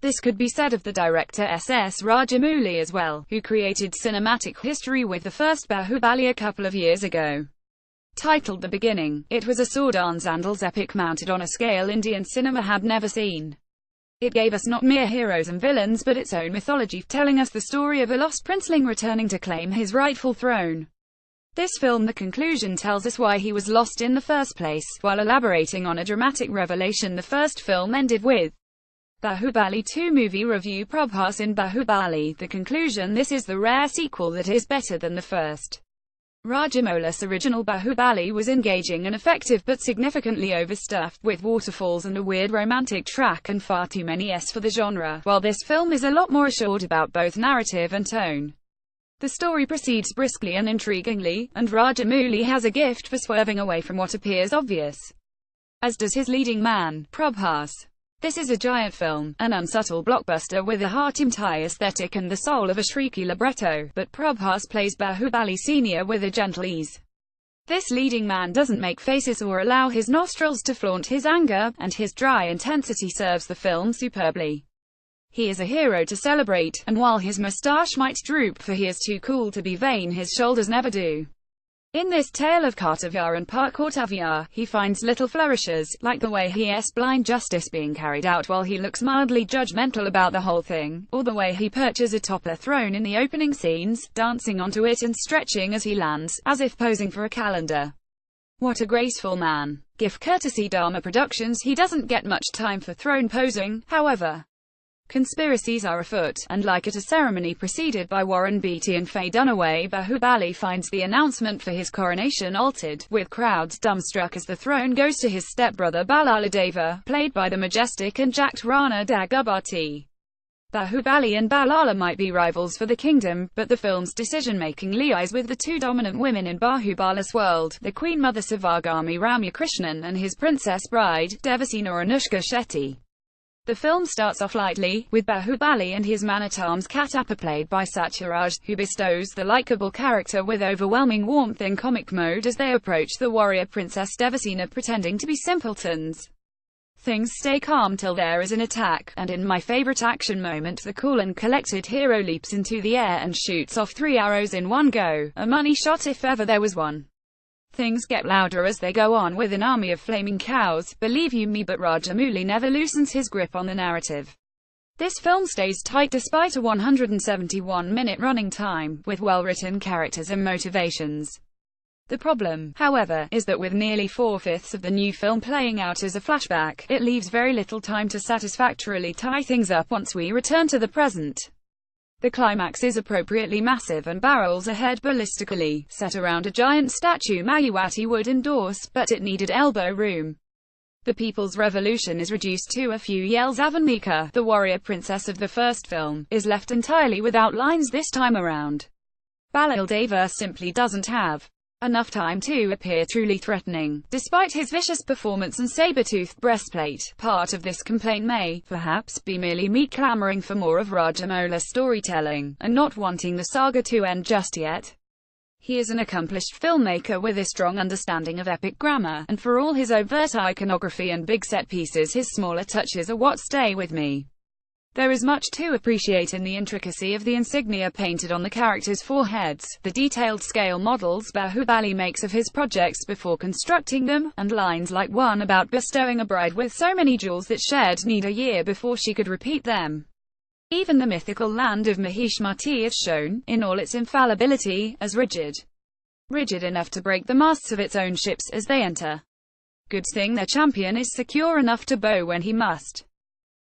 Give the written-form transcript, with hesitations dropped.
This could be said of the director S S Rajamouli as well, who created cinematic history with the first Baahubali a couple of years ago. Titled The Beginning, it was a sword and sandals epic mounted on a scale Indian cinema had never seen. It gave us not mere heroes and villains but its own mythology, telling us the story of a lost princeling returning to claim his rightful throne. This film, the conclusion, tells us why he was lost in the first place, while elaborating on a dramatic revelation the first film ended with. Baahubali 2 movie review. Prabhas in Baahubali, the conclusion. This is the rare sequel that is better than the first. Rajamouli's original Baahubali was engaging and effective but significantly overstuffed, with waterfalls and a weird romantic track and far too many S for the genre, while this film is a lot more assured about both narrative and tone. The story proceeds briskly and intriguingly, and Rajamouli has a gift for swerving away from what appears obvious. As does his leading man, Prabhas. This is a giant film, an unsubtle blockbuster with a heart-empty aesthetic and the soul of a shrieky libretto, but Prabhas plays Baahubali Sr. with a gentle ease. This leading man doesn't make faces or allow his nostrils to flaunt his anger, and his dry intensity serves the film superbly. He is a hero to celebrate, and while his moustache might droop for he is too cool to be vain, his shoulders never do. In this tale of Kartavya and Kartavya, he finds little flourishes, like the way he's blind justice being carried out while he looks mildly judgmental about the whole thing, or the way he perches atop a throne in the opening scenes, dancing onto it and stretching as he lands, as if posing for a calendar. What a graceful man. GIF courtesy Dharma Productions. He doesn't get much time for throne posing, however. Conspiracies are afoot, and like at a ceremony preceded by Warren Beatty and Faye Dunaway, Baahubali finds the announcement for his coronation altered, with crowds dumbstruck as the throne goes to his stepbrother Balaladeva, played by the majestic and jacked Rana Daggubati. Baahubali and Balala might be rivals for the kingdom, but the film's decision-making lies with the two dominant women in Bahubali's world, the Queen Mother Sivagami Ramyakrishnan and his princess bride, Devasena Anushka Shetty. The film starts off lightly, with Baahubali and his man-at-arms Katappa, played by Satyaraj, who bestows the likable character with overwhelming warmth in comic mode as they approach the warrior princess Devasena, pretending to be simpletons. Things stay calm till there is an attack, and in my favorite action moment, the cool and collected hero leaps into the air and shoots off 3 arrows in one go, a money shot if ever there was one. Things get louder as they go on with an army of flaming cows, believe you me, but Rajamouli never loosens his grip on the narrative. This film stays tight despite a 171-minute running time, with well-written characters and motivations. The problem, however, is that with nearly 4/5 of the new film playing out as a flashback, it leaves very little time to satisfactorily tie things up once we return to the present. The climax is appropriately massive and barrels ahead ballistically, set around a giant statue Mayuwati would endorse, but it needed elbow room. The People's Revolution is reduced to a few yells. Avanika, the warrior princess of the first film, is left entirely without lines this time around. Baladeva simply doesn't have enough time to appear truly threatening, despite his vicious performance and saber-toothed breastplate. Part of this complaint may, perhaps, be merely me clamoring for more of Rajamouli's storytelling, and not wanting the saga to end just yet. He is an accomplished filmmaker with a strong understanding of epic grammar, and for all his overt iconography and big set pieces, his smaller touches are what stay with me. There is much to appreciate in the intricacy of the insignia painted on the characters' foreheads, the detailed scale models Baahubali makes of his projects before constructing them, and lines like one about bestowing a bride with so many jewels that she'd need a year before she could repeat them. Even the mythical land of Mahishmati is shown, in all its infallibility, as rigid enough to break the masts of its own ships as they enter. Good thing their champion is secure enough to bow when he must.